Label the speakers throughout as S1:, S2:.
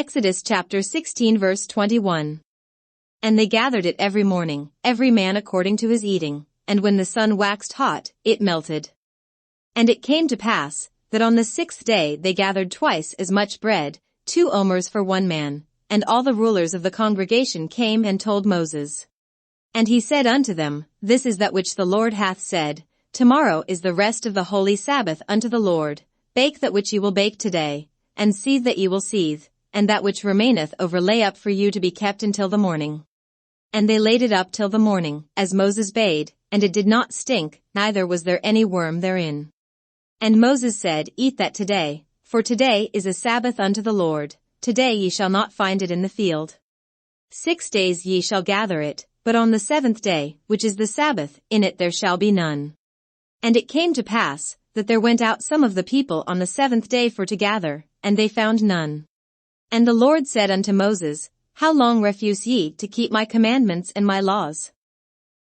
S1: Exodus chapter 16 verse 21. And they gathered it every morning, every man according to his eating, and when the sun waxed hot, it melted. And it came to pass, that on the 6th day they gathered twice as much bread, 2 omers for one man, and all the rulers of the congregation came and told Moses. And he said unto them, This is that which the Lord hath said, Tomorrow is the rest of the holy Sabbath unto the Lord, bake that which ye will bake today, and seethe that ye will seethe, and that which remaineth overlay up for you to be kept until the morning. And they laid it up till the morning, as Moses bade, and it did not stink, neither was there any worm therein. And Moses said, Eat that today, for today is a Sabbath unto the Lord, today ye shall not find it in the field. 6 days ye shall gather it, but on the 7th day, which is the Sabbath, in it there shall be none. And it came to pass, that there went out some of the people on the 7th day for to gather, and they found none. And the Lord said unto Moses, How long refuse ye to keep my commandments and my laws?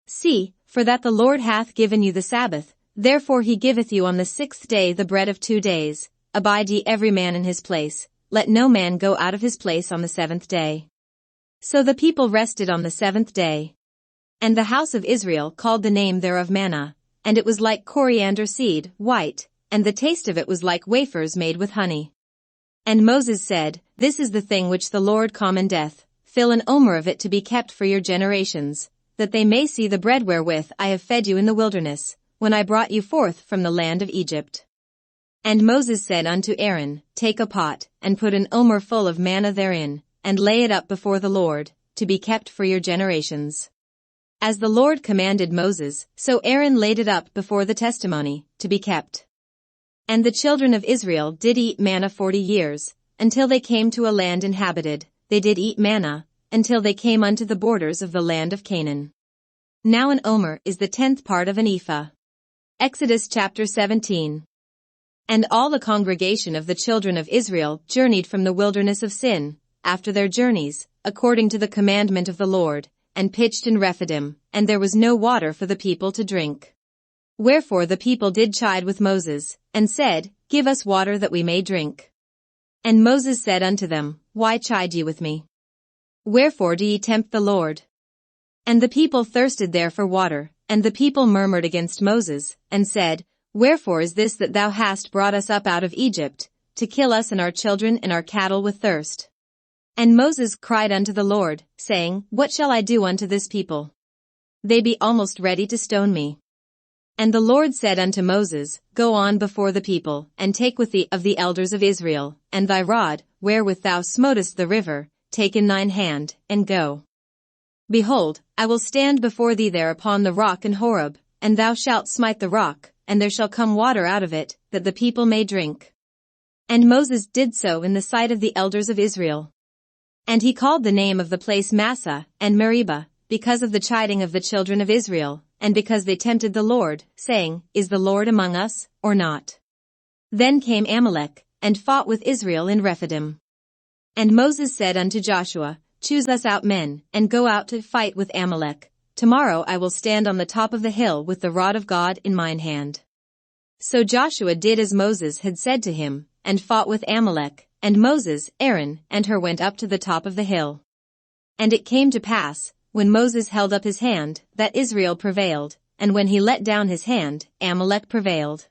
S1: See, for that the Lord hath given you the Sabbath, therefore he giveth you on the 6th day the bread of 2 days, abide ye every man in his place, let no man go out of his place on the 7th day. So the people rested on the 7th day. And the house of Israel called the name thereof manna, and it was like coriander seed, white, and the taste of it was like wafers made with honey. And Moses said, This is the thing which the Lord commendeth, fill an omer of it to be kept for your generations, that they may see the bread wherewith I have fed you in the wilderness, when I brought you forth from the land of Egypt. And Moses said unto Aaron, Take a pot, and put an omer full of manna therein, and lay it up before the Lord, to be kept for your generations. As the Lord commanded Moses, so Aaron laid it up before the testimony, to be kept. And the children of Israel did eat manna 40 years, until they came to a land inhabited, they did eat manna, until they came unto the borders of the land of Canaan. Now an omer is the 10th part of an ephah. Exodus chapter 17. And all the congregation of the children of Israel journeyed from the wilderness of Sin, after their journeys, according to the commandment of the Lord, and pitched in Rephidim, and there was no water for the people to drink. Wherefore the people did chide with Moses, and said, Give us water that we may drink. And Moses said unto them, Why chide ye with me? Wherefore do ye tempt the Lord? And the people thirsted there for water, and the people murmured against Moses, and said, Wherefore is this that thou hast brought us up out of Egypt, to kill us and our children and our cattle with thirst? And Moses cried unto the Lord, saying, What shall I do unto this people? They be almost ready to stone me. And the Lord said unto Moses, Go on before the people, and take with thee of the elders of Israel, and thy rod, wherewith thou smotest the river, take in thine hand, and go. Behold, I will stand before thee there upon the rock in Horeb, and thou shalt smite the rock, and there shall come water out of it, that the people may drink. And Moses did so in the sight of the elders of Israel. And he called the name of the place Massah and Meribah, because of the chiding of the children of Israel, and because they tempted the Lord, saying, Is the Lord among us, or not? Then came Amalek, and fought with Israel in Rephidim. And Moses said unto Joshua, Choose us out men, and go out to fight with Amalek. Tomorrow I will stand on the top of the hill with the rod of God in mine hand. So Joshua did as Moses had said to him, and fought with Amalek, and Moses, Aaron, and Hur went up to the top of the hill. And it came to pass, when Moses held up his hand, that Israel prevailed, and when he let down his hand, Amalek prevailed.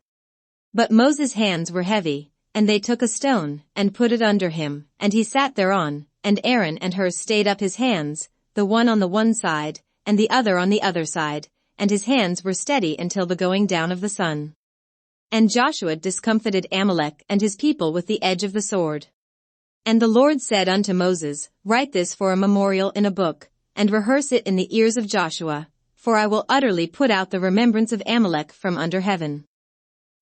S1: But Moses' hands were heavy, and they took a stone, and put it under him, and he sat thereon, and Aaron and Hur stayed up his hands, the one on the one side, and the other on the other side, and his hands were steady until the going down of the sun. And Joshua discomfited Amalek and his people with the edge of the sword. And the Lord said unto Moses, Write this for a memorial in a book, and rehearse it in the ears of Joshua, for I will utterly put out the remembrance of Amalek from under heaven.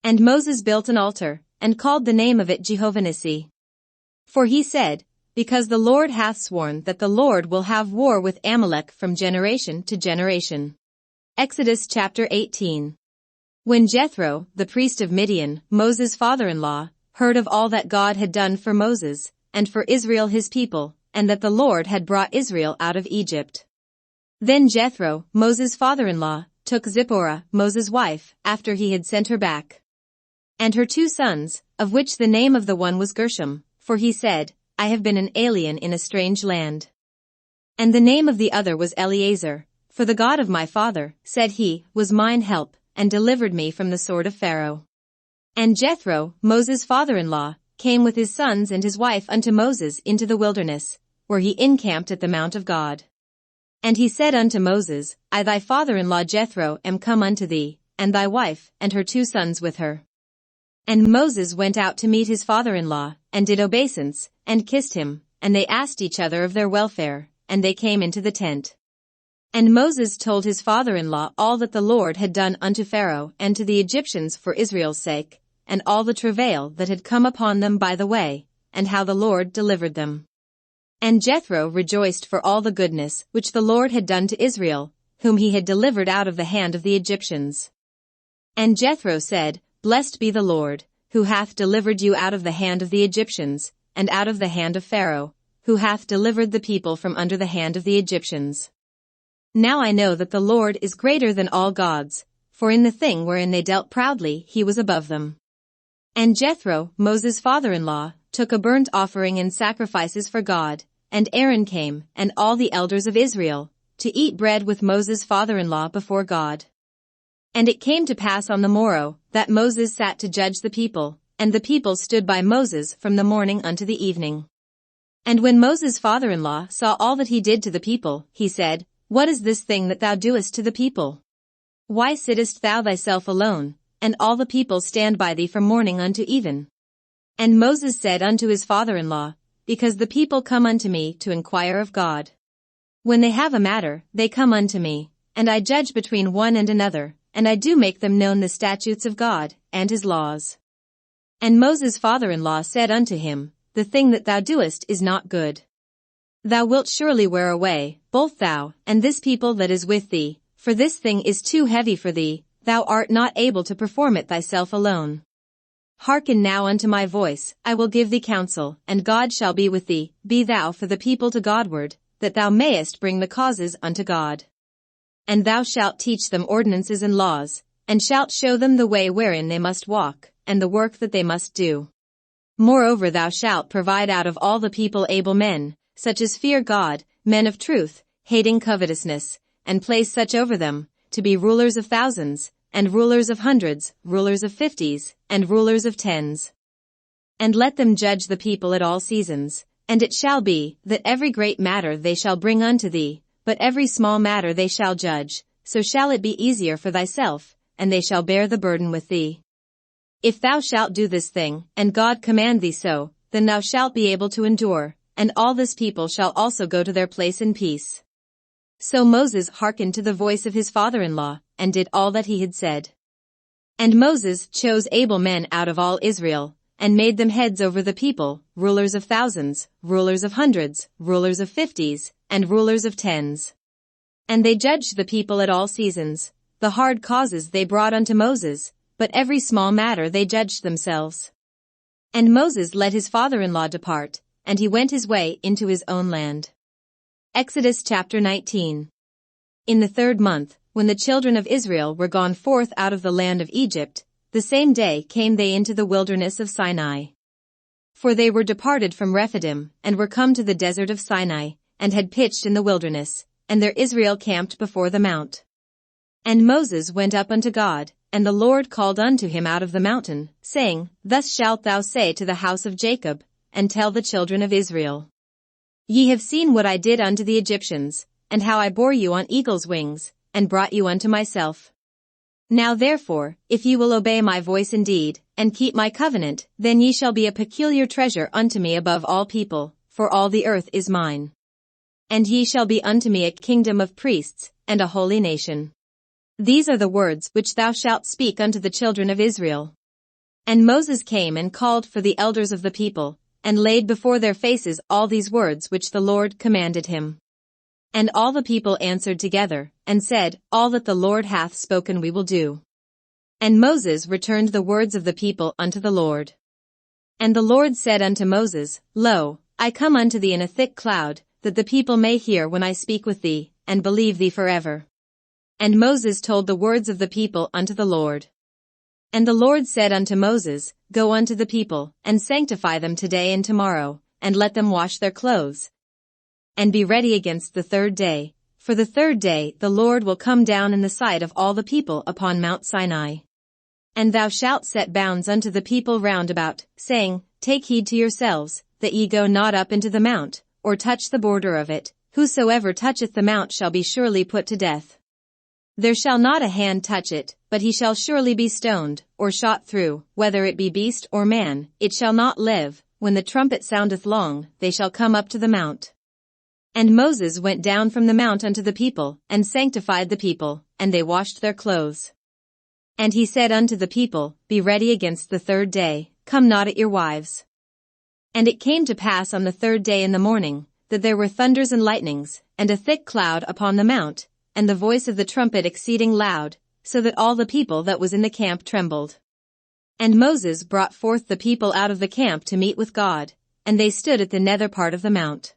S1: And Moses built an altar, and called the name of it Jehovah Nissi. For he said, Because the Lord hath sworn that the Lord will have war with Amalek from generation to generation. Exodus chapter 18. When Jethro, the priest of Midian, Moses' father-in-law, heard of all that God had done for Moses, and for Israel his people, and that the Lord had brought Israel out of Egypt. Then Jethro, Moses' father-in-law, took Zipporah, Moses' wife, after he had sent her back. And her 2 sons, of which the name of the one was Gershom, for he said, I have been an alien in a strange land. And the name of the other was Eleazar, for the God of my father, said he, was mine help, and delivered me from the sword of Pharaoh. And Jethro, Moses' father-in-law, came with his sons and his wife unto Moses into the wilderness, where he encamped at the mount of God. And he said unto Moses, I thy father-in-law Jethro am come unto thee, and thy wife, and her 2 sons with her. And Moses went out to meet his father-in-law, and did obeisance, and kissed him, and they asked each other of their welfare, and they came into the tent. And Moses told his father-in-law all that the Lord had done unto Pharaoh and to the Egyptians for Israel's sake, and all the travail that had come upon them by the way, and how the Lord delivered them. And Jethro rejoiced for all the goodness which the Lord had done to Israel, whom he had delivered out of the hand of the Egyptians. And Jethro said, Blessed be the Lord, who hath delivered you out of the hand of the Egyptians, and out of the hand of Pharaoh, who hath delivered the people from under the hand of the Egyptians. Now I know that the Lord is greater than all gods, for in the thing wherein they dealt proudly he was above them. And Jethro, Moses' father-in-law, took a burnt offering and sacrifices for God, and Aaron came, and all the elders of Israel, to eat bread with Moses' father-in-law before God. And it came to pass on the morrow, that Moses sat to judge the people, and the people stood by Moses from the morning unto the evening. And when Moses' father-in-law saw all that he did to the people, he said, What is this thing that thou doest to the people? Why sittest thou thyself alone, and all the people stand by thee from morning unto even? And Moses said unto his father-in-law, Because the people come unto me to inquire of God. When they have a matter, they come unto me, and I judge between one and another, and I do make them known the statutes of God, and his laws. And Moses' father-in-law said unto him, The thing that thou doest is not good. Thou wilt surely wear away, both thou, and this people that is with thee, for this thing is too heavy for thee, thou art not able to perform it thyself alone. Hearken now unto my voice, I will give thee counsel, and God shall be with thee, be thou for the people to Godward, that thou mayest bring the causes unto God. And thou shalt teach them ordinances and laws, and shalt show them the way wherein they must walk, and the work that they must do. Moreover thou shalt provide out of all the people able men, such as fear God, men of truth, hating covetousness, and place such over them, to be rulers of thousands, and rulers of hundreds, rulers of 50s, and rulers of 10s. And let them judge the people at all seasons, and it shall be, that every great matter they shall bring unto thee, but every small matter they shall judge, so shall it be easier for thyself, and they shall bear the burden with thee. If thou shalt do this thing, and God command thee so, then thou shalt be able to endure, and all this people shall also go to their place in peace. So Moses hearkened to the voice of his father-in-law, and did all that he had said. And Moses chose able men out of all Israel, and made them heads over the people, rulers of thousands, rulers of hundreds, rulers of 50s, and rulers of 10s. And they judged the people at all seasons. The hard causes they brought unto Moses, but every small matter they judged themselves. And Moses let his father-in-law depart, and he went his way into his own land. Exodus chapter 19. In the 3rd month, when the children of Israel were gone forth out of the land of Egypt, the same day came they into the wilderness of Sinai. For they were departed from Rephidim, and were come to the desert of Sinai, and had pitched in the wilderness, and there Israel camped before the mount. And Moses went up unto God, and the Lord called unto him out of the mountain, saying, Thus shalt thou say to the house of Jacob, and tell the children of Israel. Ye have seen what I did unto the Egyptians, and how I bore you on eagle's wings, and brought you unto myself. Now therefore, if ye will obey my voice indeed, and keep my covenant, then ye shall be a peculiar treasure unto me above all people, for all the earth is mine. And ye shall be unto me a kingdom of priests, and a holy nation. These are the words which thou shalt speak unto the children of Israel. And Moses came and called for the elders of the people, and laid before their faces all these words which the Lord commanded him. And all the people answered together, and said, All that the Lord hath spoken we will do. And Moses returned the words of the people unto the Lord. And the Lord said unto Moses, Lo, I come unto thee in a thick cloud, that the people may hear when I speak with thee, and believe thee forever. And Moses told the words of the people unto the Lord. And the Lord said unto Moses, Go unto the people, and sanctify them today and tomorrow, and let them wash their clothes, and be ready against the third day. For the third day the Lord will come down in the sight of all the people upon Mount Sinai. And thou shalt set bounds unto the people round about, saying, Take heed to yourselves, that ye go not up into the mount, or touch the border of it. Whosoever toucheth the mount shall be surely put to death. There shall not a hand touch it, but he shall surely be stoned, or shot through, whether it be beast or man, it shall not live. When the trumpet soundeth long, they shall come up to the mount. And Moses went down from the mount unto the people, and sanctified the people, and they washed their clothes. And he said unto the people, Be ready against the third day, come not at your wives. And it came to pass on the third day in the morning, that there were thunders and lightnings, and a thick cloud upon the mount, and the voice of the trumpet exceeding loud, so that all the people that was in the camp trembled. And Moses brought forth the people out of the camp to meet with God, and they stood at the nether part of the mount.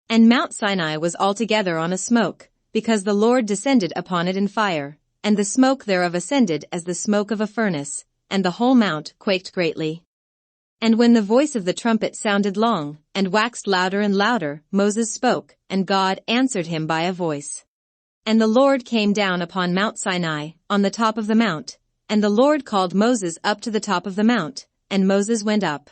S1: And Mount Sinai was altogether on a smoke, because the Lord descended upon it in fire, and the smoke thereof ascended as the smoke of a furnace, and the whole mount quaked greatly. And when the voice of the trumpet sounded long, and waxed louder and louder, Moses spoke, and God answered him by a voice. And the Lord came down upon Mount Sinai, on the top of the mount, and the Lord called Moses up to the top of the mount, and Moses went up.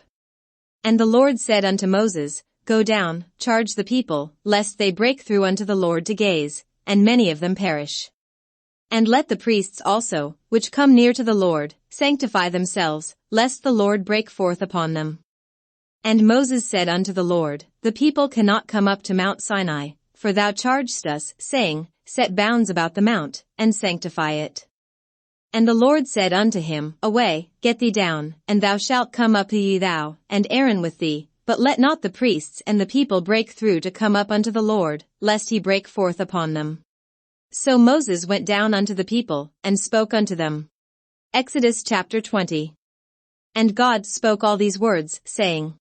S1: And the Lord said unto Moses, Go down, charge the people, lest they break through unto the Lord to gaze, and many of them perish. And let the priests also, which come near to the Lord, sanctify themselves, lest the Lord break forth upon them. And Moses said unto the Lord, The people cannot come up to Mount Sinai, for thou chargedst us, saying, Set bounds about the mount, and sanctify it. And the Lord said unto him, Away, get thee down, and thou shalt come up ye thou, and Aaron with thee, but let not the priests and the people break through to come up unto the Lord, lest he break forth upon them. So Moses went down unto the people, and spoke unto them. Exodus chapter 20. And God spoke all these words, saying,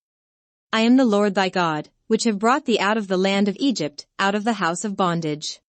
S1: I am the Lord thy God, which have brought thee out of the land of Egypt, out of the house of bondage.